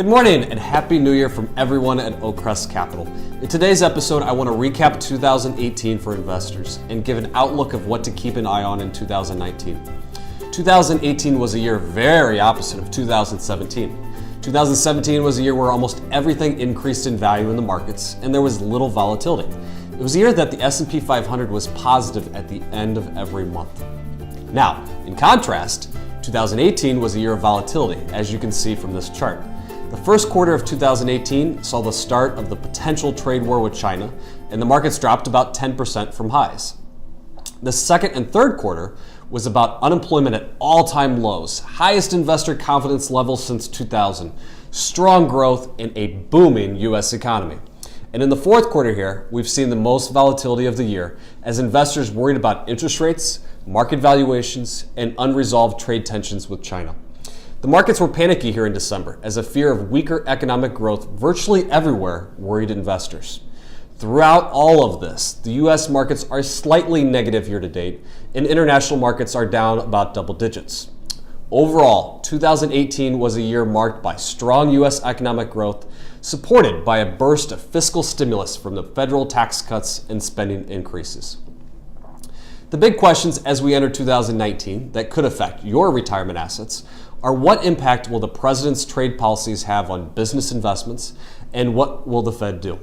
Good morning and Happy New Year from everyone at OakCrest Capital. In today's episode, I want to recap 2018 for investors and give an outlook of what to keep an eye on in 2019. 2018 was a year very opposite of 2017. 2017 was a year where almost everything increased in value in the markets and there was little volatility. It was a year that the S&P 500 was positive at the end of every month. Now, in contrast, 2018 was a year of volatility, as you can see from this chart. The first quarter of 2018 saw the start of the potential trade war with China, and the markets dropped about 10% from highs. The second and third quarter was about unemployment at all-time lows, highest investor confidence levels since 2000, strong growth, and a booming U.S. economy. And in the fourth quarter here, we've seen the most volatility of the year as investors worried about interest rates, market valuations, and unresolved trade tensions with China. The markets were panicky here in December as a fear of weaker economic growth virtually everywhere worried investors. Throughout all of this, the U.S. markets are slightly negative year to date, and international markets are down about double digits. Overall, 2018 was a year marked by strong U.S. economic growth, supported by a burst of fiscal stimulus from the federal tax cuts and spending increases. The big questions as we enter 2019 that could affect your retirement assets are: what impact will the president's trade policies have on business investments, and what will the Fed do?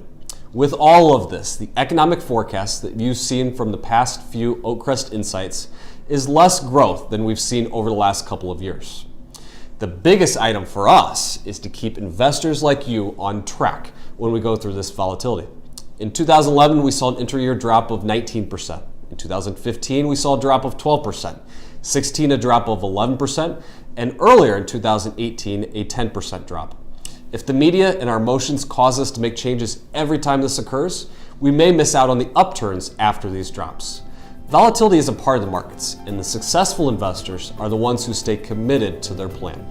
With all of this, the economic forecast that you've seen from the past few OakCrest insights is less growth than we've seen over the last couple of years. The biggest item for us is to keep investors like you on track when we go through this volatility. In 2011, we saw an inter-year drop of 19%. In 2015, we saw a drop of 12%, 16 a drop of 11%, and earlier in 2018, a 10% drop. If the media and our emotions cause us to make changes every time this occurs, we may miss out on the upturns after these drops. Volatility is a part of the markets, and the successful investors are the ones who stay committed to their plan.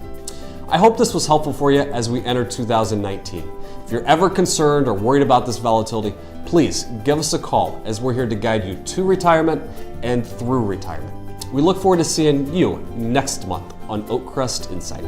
I hope this was helpful for you as we enter 2019. If you're ever concerned or worried about this volatility, please give us a call, as we're here to guide you to retirement and through retirement. We look forward to seeing you next month on OakCrest Insight.